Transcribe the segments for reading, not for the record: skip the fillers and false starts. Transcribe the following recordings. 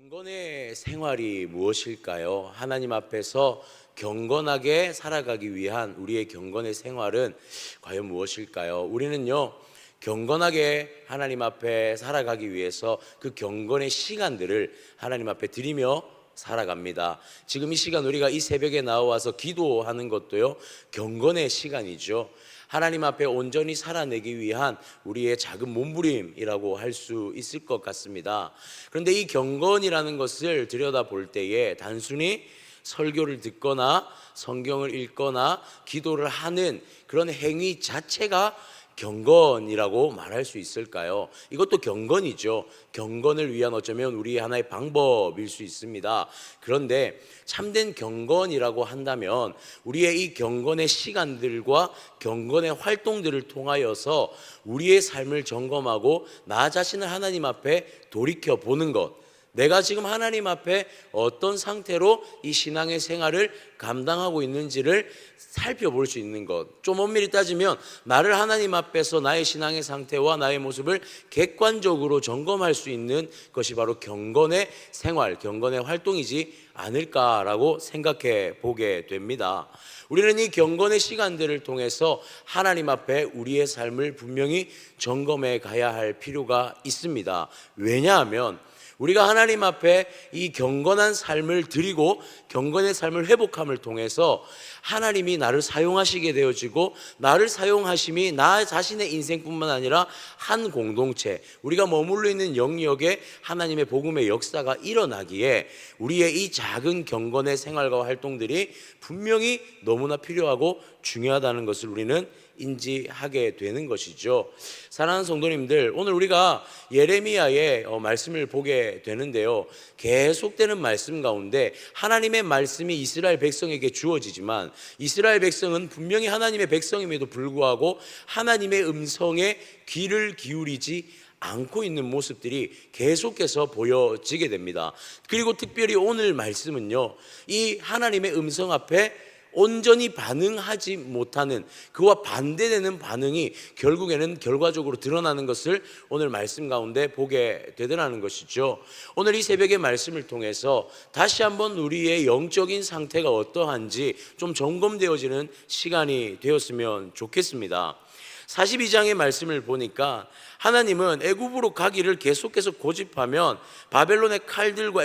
경건의 생활이 무엇일까요? 하나님 앞에서 경건하게 살아가기 위한 우리의 경건의 생활은 과연 무엇일까요? 우리는요, 경건하게 하나님 앞에 살아가기 위해서 그 경건의 시간들을 하나님 앞에 드리며 살아갑니다. 지금 이 시간 우리가 이 새벽에 나와서 기도하는 것도요, 경건의 시간이죠. 하나님 앞에 온전히 살아내기 위한 우리의 작은 몸부림이라고 할 수 있을 것 같습니다. 그런데 이 경건이라는 것을 들여다볼 때에 단순히 설교를 듣거나 성경을 읽거나 기도를 하는 그런 행위 자체가 경건이라고 말할 수 있을까요? 이것도 경건이죠. 경건을 위한 어쩌면 우리의 하나의 방법일 수 있습니다. 그런데 참된 경건이라고 한다면 우리의 이 경건의 시간들과 경건의 활동들을 통하여서 우리의 삶을 점검하고 나 자신을 하나님 앞에 돌이켜 보는 것, 내가 지금 하나님 앞에 어떤 상태로 이 신앙의 생활을 감당하고 있는지를 살펴볼 수 있는 것, 좀 엄밀히 따지면 나를 하나님 앞에서 나의 신앙의 상태와 나의 모습을 객관적으로 점검할 수 있는 것이 바로 경건의 생활, 경건의 활동이지 않을까라고 생각해 보게 됩니다. 우리는 이 경건의 시간들을 통해서 하나님 앞에 우리의 삶을 분명히 점검해 가야 할 필요가 있습니다. 왜냐하면 우리가 하나님 앞에 이 경건한 삶을 드리고 경건의 삶을 회복함을 통해서 하나님이 나를 사용하시게 되어지고, 나를 사용하심이 나 자신의 인생뿐만 아니라 한 공동체, 우리가 머물러 있는 영역에 하나님의 복음의 역사가 일어나기에 우리의 이 작은 경건의 생활과 활동들이 분명히 너무나 필요하고 중요하다는 것을 우리는 인지하게 되는 것이죠. 사랑하는 성도님들, 오늘 우리가 예레미야의 말씀을 보게 되는데요, 계속되는 말씀 가운데 하나님의 말씀이 이스라엘 백성에게 주어지지만 이스라엘 백성은 분명히 하나님의 백성임에도 불구하고 하나님의 음성에 귀를 기울이지 않고 있는 모습들이 계속해서 보여지게 됩니다. 그리고 특별히 오늘 말씀은요, 이 하나님의 음성 앞에 온전히 반응하지 못하는, 그와 반대되는 반응이 결국에는 결과적으로 드러나는 것을 오늘 말씀 가운데 보게 되더라는 것이죠. 오늘 이 새벽의 말씀을 통해서 다시 한번 우리의 영적인 상태가 어떠한지 좀 점검되어지는 시간이 되었으면 좋겠습니다. 42장의 말씀을 보니까 하나님은 애굽으로 계속해서 고집하면 바벨론의 칼들과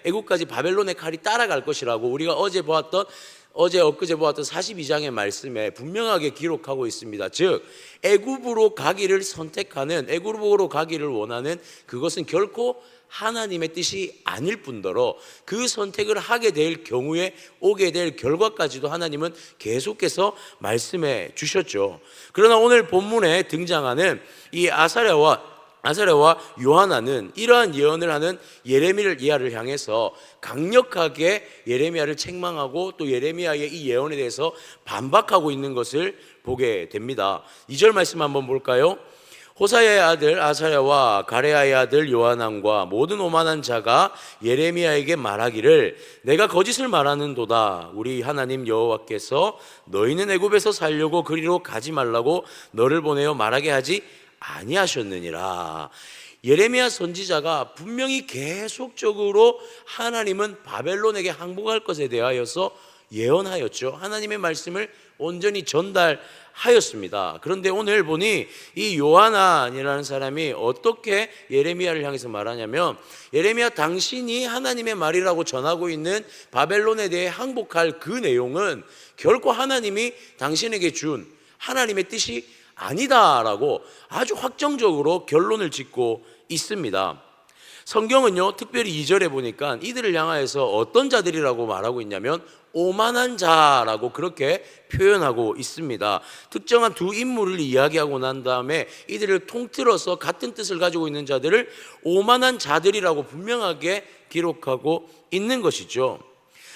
애굽까지 바벨론의 칼이 따라갈 것이라고 우리가 엊그제 보았던 42장의 말씀에 분명하게 기록하고 있습니다. 즉 애굽으로 가기를 선택하는, 애굽으로 가기를 원하는 그것은 결코 하나님의 뜻이 아닐 뿐더러 그 선택을 하게 될 경우에 오게 될 결과까지도 하나님은 계속해서 말씀해 주셨죠. 그러나 오늘 본문에 등장하는 이 아사랴와 요하나는 이러한 예언을 하는 예레미야를 향해서 강력하게 예레미야를 책망하고 또 예레미야의 이 예언에 대해서 반박하고 있는 것을 보게 됩니다. 2절 말씀 한번 볼까요? 호사야의 아들 아사랴와 가레야의 아들 요하난과 모든 오만한 자가 예레미야에게 말하기를, 내가 거짓을 말하는도다. 우리 하나님 여호와께서 너희는 애굽에서 살려고 그리로 가지 말라고 너를 보내어 말하게 하지 아니하셨느니라. 예레미야 선지자가 분명히 계속적으로 하나님은 바벨론에게 항복할 것에 대하여서 예언하였죠. 하나님의 말씀을 온전히 전달하였습니다. 그런데 오늘 보니 이 요하난이라는 사람이 어떻게 예레미야를 향해서 말하냐면, 예레미야 당신이 하나님의 말이라고 전하고 있는 바벨론에 대해 항복할 그 내용은 결코 하나님이 당신에게 준 하나님의 뜻이 아니다라고 아주 확정적으로 결론을 짓고 있습니다. 성경은요, 특별히 2절에 보니까 이들을 향하여서 어떤 자들이라고 말하고 있냐면 오만한 자라고 그렇게 표현하고 있습니다. 특정한 두 인물을 이야기하고 난 다음에 이들을 통틀어서 같은 뜻을 가지고 있는 자들을 오만한 자들이라고 분명하게 기록하고 있는 것이죠.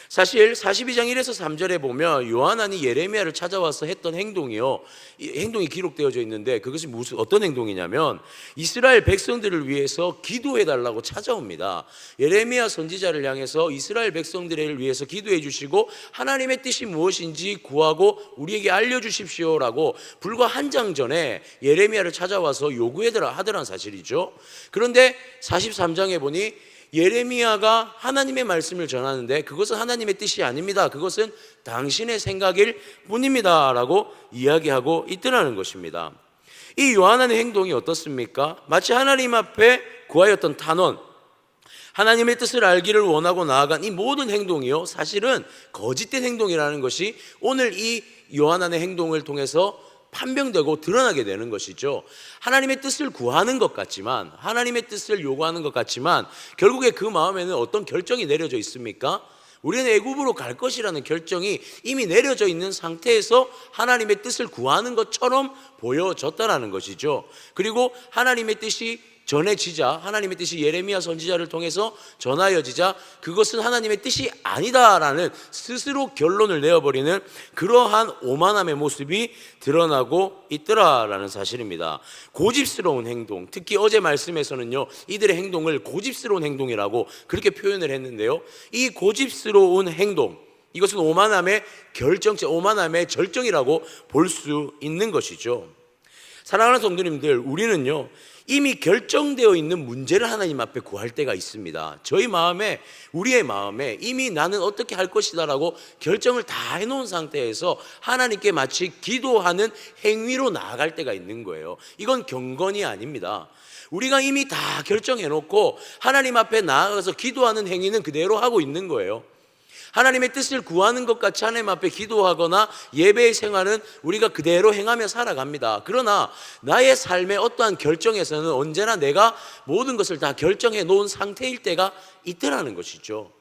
사실 42장 1에서 3절에 보면 요한안이 예레미야를 찾아와서 했던 행동이요, 이 행동이 기록되어져 있는데 그것이 어떤 행동이냐면 이스라엘 백성들을 위해서 기도해 달라고 찾아옵니다. 예레미야 선지자를 향해서 이스라엘 백성들을 위해서 기도해 주시고 하나님의 뜻이 무엇인지 구하고 우리에게 알려주십시오라고 불과 한 장 전에 예레미야를 찾아와서 요구하더란 사실이죠. 그런데 43장에 보니 예레미야가 하나님의 말씀을 전하는데 그것은 하나님의 뜻이 아닙니다. 그것은 당신의 생각일 뿐입니다 라고 이야기하고 있더라는 것입니다. 이 요한안의 행동이 어떻습니까? 마치 하나님 앞에 구하였던 탄원, 하나님의 뜻을 알기를 원하고 나아간 이 모든 행동이요, 사실은 거짓된 행동이라는 것이 오늘 이 요한안의 행동을 통해서 판명되고 드러나게 되는 것이죠. 하나님의 뜻을 구하는 것 같지만, 하나님의 뜻을 요구하는 것 같지만 결국에 그 마음에는 어떤 결정이 내려져 있습니까? 우리는 애굽으로 갈 것이라는 결정이 이미 내려져 있는 상태에서 하나님의 뜻을 구하는 것처럼 보여졌다는 것이죠. 그리고 하나님의 뜻이 전해지자, 하나님의 뜻이 예레미야 선지자를 통해서 전하여지자 그것은 하나님의 뜻이 아니다라는 스스로 결론을 내어버리는 그러한 오만함의 모습이 드러나고 있더라라는 사실입니다. 고집스러운 행동, 특히 어제 말씀에서는요, 이들의 행동을 고집스러운 행동이라고 그렇게 표현을 했는데요, 이 고집스러운 행동, 이것은 오만함의 오만함의 절정이라고 볼 수 있는 것이죠. 사랑하는 성도님들, 우리는요 이미 결정되어 있는 문제를 하나님 앞에 구할 때가 있습니다. 저희 마음에, 우리의 마음에 이미 나는 어떻게 할 것이다 라고 결정을 다 해놓은 상태에서 하나님께 마치 기도하는 행위로 나아갈 때가 있는 거예요. 이건 경건이 아닙니다. 우리가 이미 다 결정해놓고 하나님 앞에 나아가서 기도하는 행위는 그대로 하고 있는 거예요. 하나님의 뜻을 구하는 것 같이 하나님 앞에 기도하거나 예배의 생활은 우리가 그대로 행하며 살아갑니다. 그러나 나의 삶의 어떠한 결정에서는 언제나 내가 모든 것을 다 결정해 놓은 상태일 때가 있더라는 것이죠.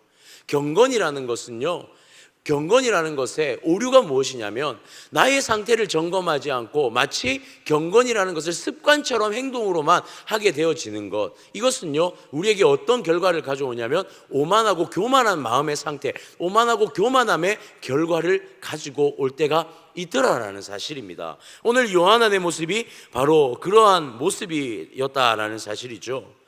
경건이라는 것의 오류가 무엇이냐면 나의 상태를 점검하지 않고 마치 경건이라는 것을 습관처럼 행동으로만 하게 되어지는 것, 이것은요 우리에게 어떤 결과를 가져오냐면 오만하고 교만한 마음의 상태, 오만하고 교만함의 결과를 가지고 올 때가 있더라라는 사실입니다. 오늘 요한안의 모습이 바로 그러한 모습이었다라는 사실이죠.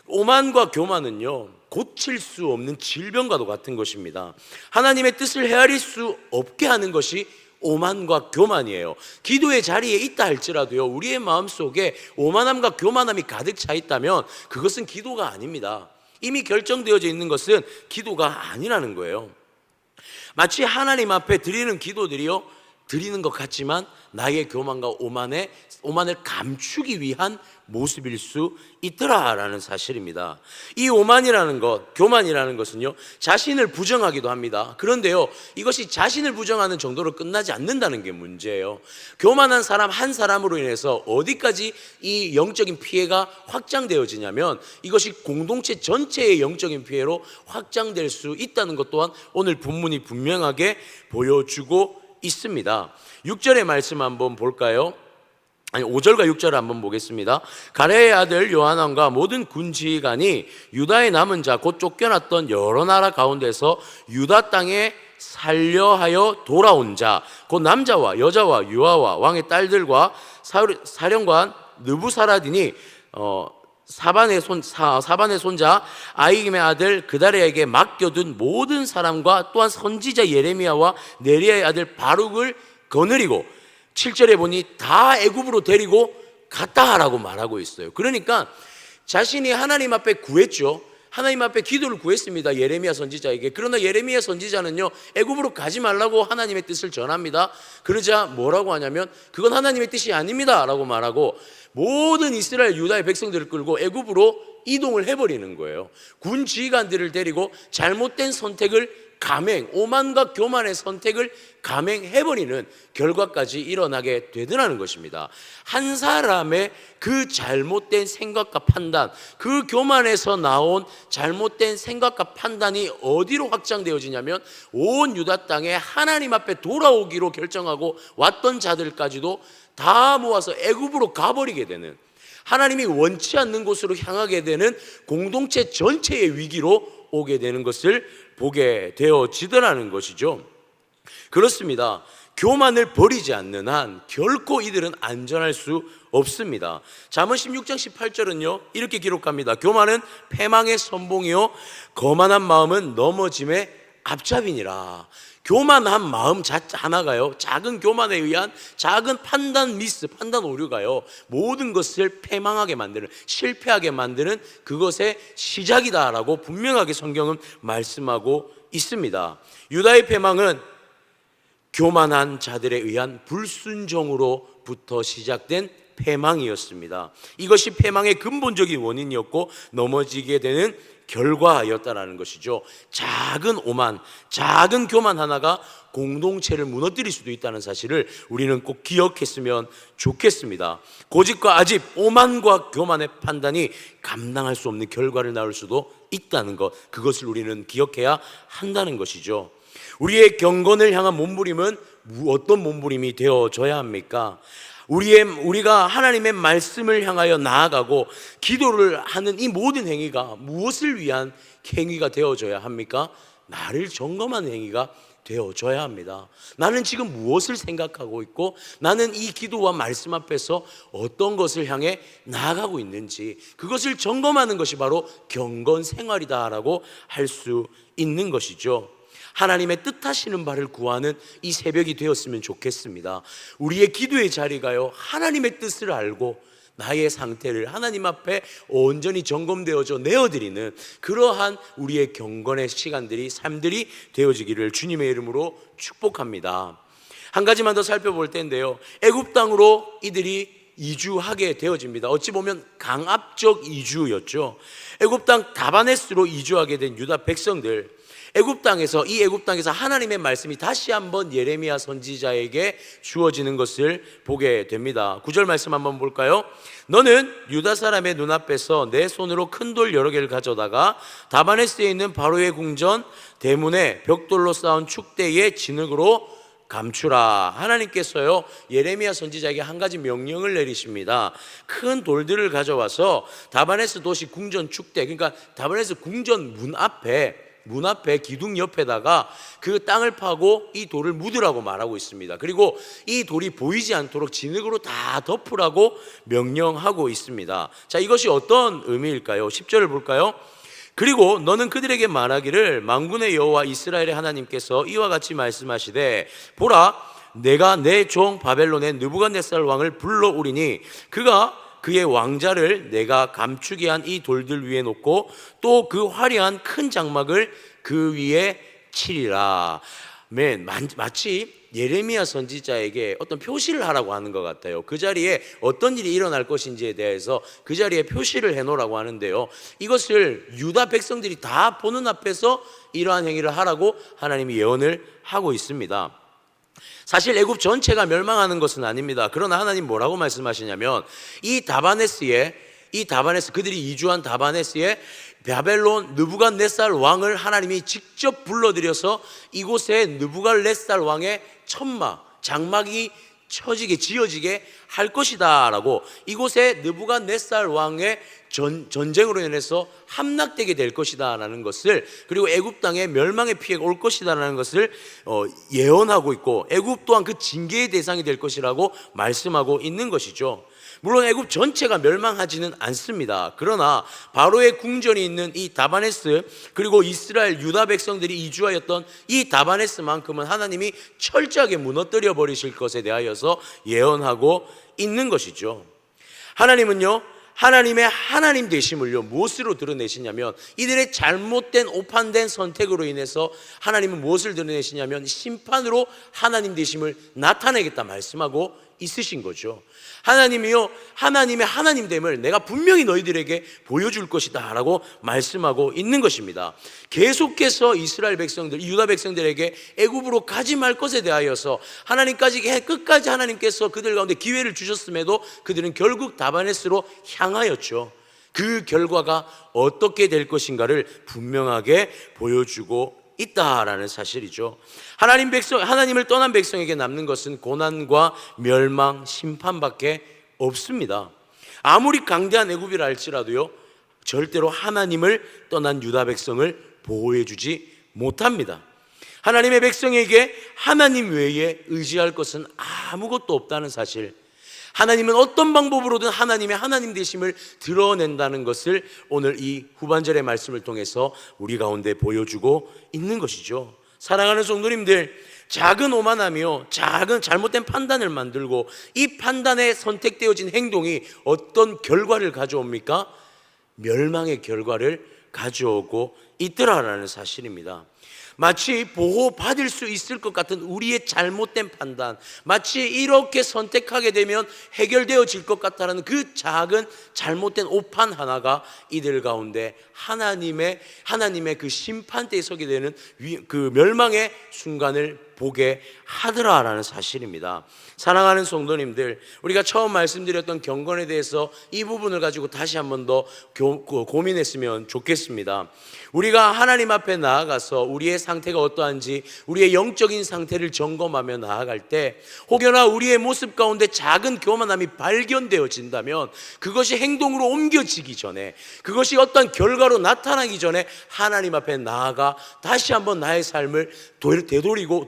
오만과 교만은요 고칠 수 없는 질병과도 같은 것입니다. 하나님의 뜻을 헤아릴 수 없게 하는 것이 오만과 교만이에요. 기도의 자리에 있다 할지라도요 우리의 마음속에 오만함과 교만함이 가득 차 있다면 그것은 기도가 아닙니다. 이미 결정되어져 있는 것은 기도가 아니라는 거예요. 마치 하나님 앞에 드리는 기도들이요 드리는 것 같지만 나의 교만과 오만을 감추기 위한 모습일 수 있더라라는 사실입니다. 이 오만이라는 것, 교만이라는 것은요 자신을 부정하기도 합니다. 그런데요 이것이 자신을 부정하는 정도로 끝나지 않는다는 게 문제예요. 교만한 사람 한 사람으로 인해서 어디까지 이 영적인 피해가 확장되어지냐면 이것이 공동체 전체의 영적인 피해로 확장될 수 있다는 것 또한 오늘 본문이 분명하게 보여주고 있습니다. 6절의 말씀 한번 볼까요? 5절과 6절을 한번 보겠습니다. 가레의 아들 요하난과 모든 군지휘관이 유다의 남은 자 곧 쫓겨났던 여러 나라 가운데서 유다 땅에 살려하여 돌아온 자 곧 남자와 여자와 유아와 왕의 딸들과 사령관 느부사라딘이 사반의 손자 아이김의 아들 그다레에게 맡겨둔 모든 사람과 또한 선지자 예레미야와 네리야의 아들 바룩을 거느리고 7절에 보니 다 애굽으로 데리고 갔다라고 말하고 있어요. 그러니까 자신이 하나님 앞에 구했죠. 하나님 앞에 기도를 구했습니다. 예레미야 선지자에게. 그러나 예레미야 선지자는요 애굽으로 가지 말라고 하나님의 뜻을 전합니다. 그러자 뭐라고 하냐면 그건 하나님의 뜻이 아닙니다 라고 말하고 모든 이스라엘 유다의 백성들을 끌고 애굽으로 이동을 해버리는 거예요. 군 지휘관들을 데리고 잘못된 선택을 오만과 교만의 선택을 감행해버리는 결과까지 일어나게 되더라는 것입니다. 한 사람의 그 잘못된 생각과 판단, 그 교만에서 나온 잘못된 생각과 판단이 어디로 확장되어지냐면 온 유다 땅에 하나님 앞에 돌아오기로 결정하고 왔던 자들까지도 다 모아서 애굽으로 가버리게 되는, 하나님이 원치 않는 곳으로 향하게 되는 공동체 전체의 위기로 오게 되는 것을 보게 되어지더라는 것이죠. 그렇습니다. 교만을 버리지 않는 한 결코 이들은 안전할 수 없습니다. 잠언 16장 18절은요 이렇게 기록합니다. 교만은 패망의 선봉이요 거만한 마음은 넘어짐의 앞잡이니라. 교만한 마음 하나가요, 작은 교만에 의한 작은 판단 미스, 판단 오류가요, 모든 것을 패망하게 만드는, 실패하게 만드는 그것의 시작이다라고 분명하게 성경은 말씀하고 있습니다. 유다의 패망은 교만한 자들에 의한 불순종으로부터 시작된 패망이었습니다. 이것이 패망의 근본적인 원인이었고 넘어지게 되는 결과였다라는 것이죠. 작은 오만, 작은 교만 하나가 공동체를 무너뜨릴 수도 있다는 사실을 우리는 꼭 기억했으면 좋겠습니다. 고집과 아집, 오만과 교만의 판단이 감당할 수 없는 결과를 낳을 수도 있다는 것, 그것을 우리는 기억해야 한다는 것이죠. 우리의 경건을 향한 몸부림은 어떤 몸부림이 되어져야 합니까? 우리가 하나님의 말씀을 향하여 나아가고 기도를 하는 이 모든 행위가 무엇을 위한 행위가 되어져야 합니까? 나를 점검하는 행위가 되어져야 합니다. 나는 지금 무엇을 생각하고 있고 나는 이 기도와 말씀 앞에서 어떤 것을 향해 나아가고 있는지, 그것을 점검하는 것이 바로 경건 생활이다라고 할 수 있는 것이죠. 하나님의 뜻하시는 바를 구하는 이 새벽이 되었으면 좋겠습니다. 우리의 기도의 자리가요, 하나님의 뜻을 알고 나의 상태를 하나님 앞에 온전히 점검되어져 내어드리는 그러한 우리의 경건의 시간들이, 삶들이 되어지기를 주님의 이름으로 축복합니다. 한 가지만 더 살펴볼 텐데요, 애굽 땅으로 이들이 이주하게 되어집니다. 어찌 보면 강압적 이주였죠. 애굽 땅 다바네스로 이주하게 된 유다 백성들, 애굽 땅에서 하나님의 말씀이 다시 한번 예레미야 선지자에게 주어지는 것을 보게 됩니다. 9절 말씀 한번 볼까요? 너는 유다 사람의 눈앞에서 내 손으로 큰 돌 여러 개를 가져다가 다바네스에 있는 바로의 궁전 대문에 벽돌로 쌓은 축대의 진흙으로 감추라. 하나님께서요 예레미야 선지자에게 한 가지 명령을 내리십니다. 큰 돌들을 가져와서 다바네스 도시 궁전 축대, 그러니까 다바네스 궁전 문 앞에 기둥 옆에다가 그 땅을 파고 이 돌을 묻으라고 말하고 있습니다. 그리고 이 돌이 보이지 않도록 진흙으로 다 덮으라고 명령하고 있습니다. 자, 이것이 어떤 의미일까요? 10절을 볼까요? 그리고 너는 그들에게 말하기를 만군의 여호와 이스라엘의 하나님께서 이와 같이 말씀하시되 보라, 내가 내 종 바벨론의 느부갓네살 왕을 불러오리니 그가 그의 왕자를 내가 감추게 한 이 돌들 위에 놓고 또 그 화려한 큰 장막을 그 위에 치리라. 마치 예레미야 선지자에게 어떤 표시를 하라고 하는 것 같아요. 그 자리에 어떤 일이 일어날 것인지에 대해서 그 자리에 표시를 해놓으라고 하는데요, 이것을 유다 백성들이 다 보는 앞에서 이러한 행위를 하라고 하나님이 예언을 하고 있습니다. 사실 애굽 전체가 멸망하는 것은 아닙니다. 그러나 하나님 뭐라고 말씀하시냐면 이 다바네스 그들이 이주한 다바네스에 바벨론 느부갓네살 왕을 하나님이 직접 불러들여서 이곳에 느부갓네살 왕의 천막, 장막이 지어지게 할 것이다 라고, 이곳에 느부갓네살 왕의 전쟁으로 인해서 함락되게 될 것이다 라는 것을, 그리고 애굽 땅에 멸망의 피해가 올 것이다 라는 것을 예언하고 있고, 애굽 또한 그 징계의 대상이 될 것이라고 말씀하고 있는 것이죠. 물론 애굽 전체가 멸망하지는 않습니다. 그러나 바로의 궁전이 있는 이 다바네스, 그리고 이스라엘 유다 백성들이 이주하였던 이 다바네스만큼은 하나님이 철저하게 무너뜨려 버리실 것에 대하여서 예언하고 있는 것이죠. 하나님은요, 하나님의 하나님 되심을요 무엇으로 드러내시냐면, 이들의 잘못된 오판된 선택으로 인해서 하나님은 무엇을 드러내시냐면 심판으로 하나님 되심을 나타내겠다 말씀하고 있으신 거죠. 하나님이요, 하나님의 하나님됨을 내가 분명히 너희들에게 보여줄 것이다 라고 말씀하고 있는 것입니다. 계속해서 이스라엘 백성들, 유다 백성들에게 애굽으로 가지 말 것에 대하여서 끝까지 하나님께서 그들 가운데 기회를 주셨음에도 그들은 결국 다바네스로 향하였죠. 그 결과가 어떻게 될 것인가를 분명하게 보여주고 있다라는 사실이죠. 하나님을 떠난 백성에게 남는 것은 고난과 멸망, 심판밖에 없습니다. 아무리 강대한 애굽이라 할지라도요, 절대로 하나님을 떠난 유다 백성을 보호해 주지 못합니다. 하나님의 백성에게 하나님 외에 의지할 것은 아무것도 없다는 사실, 하나님은 어떤 방법으로든 하나님의 하나님 되심을 드러낸다는 것을 오늘 이 후반절의 말씀을 통해서 우리 가운데 보여주고 있는 것이죠. 사랑하는 성도님들, 작은 오만하며 작은 잘못된 판단을 만들고 이 판단에 선택되어진 행동이 어떤 결과를 가져옵니까? 멸망의 결과를 가져오고 있더라라는 사실입니다. 마치 보호받을 수 있을 것 같은 우리의 잘못된 판단, 마치 이렇게 선택하게 되면 해결되어질 것 같다는 그 작은 잘못된 오판 하나가 이들 가운데 하나님의 그 심판대에 서게 되는 그 멸망의 순간을 보게 하더라라는 사실입니다. 사랑하는 성도님들, 우리가 처음 말씀드렸던 경건에 대해서 이 부분을 가지고 다시 한 번 더 고민했으면 좋겠습니다. 우리가 하나님 앞에 나아가서 우리의 상태가 어떠한지, 우리의 영적인 상태를 점검하며 나아갈 때 혹여나 우리의 모습 가운데 작은 교만함이 발견되어진다면 그것이 행동으로 옮겨지기 전에, 그것이 어떤 결과로 나타나기 전에 하나님 앞에 나아가 다시 한번 나의 삶을 되돌리고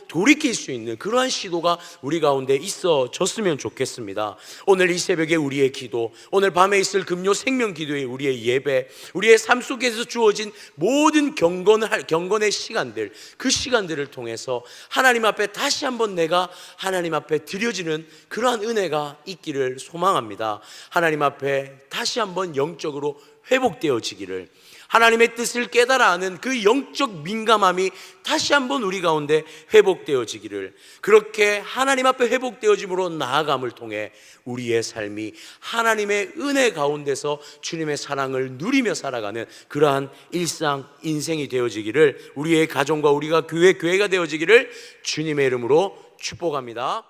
돌이킬 수 있는 그러한 시도가 우리 가운데 있어졌으면 좋겠습니다. 오늘 이 새벽에 우리의 기도, 오늘 밤에 있을 금요 생명 기도의 우리의 예배, 우리의 삶 속에서 주어진 모든 경건의 시간들, 그 시간들을 통해서 하나님 앞에 다시 한번 내가 하나님 앞에 드려지는 그러한 은혜가 있기를 소망합니다. 하나님 앞에 다시 한번 영적으로 회복되어지기를, 하나님의 뜻을 깨달아 아는 그 영적 민감함이 다시 한번 우리 가운데 회복되어지기를, 그렇게 하나님 앞에 회복되어짐으로 나아감을 통해 우리의 삶이 하나님의 은혜 가운데서 주님의 사랑을 누리며 살아가는 그러한 일상 인생이 되어지기를, 우리의 가정과 우리가 교회가 되어지기를 주님의 이름으로 축복합니다.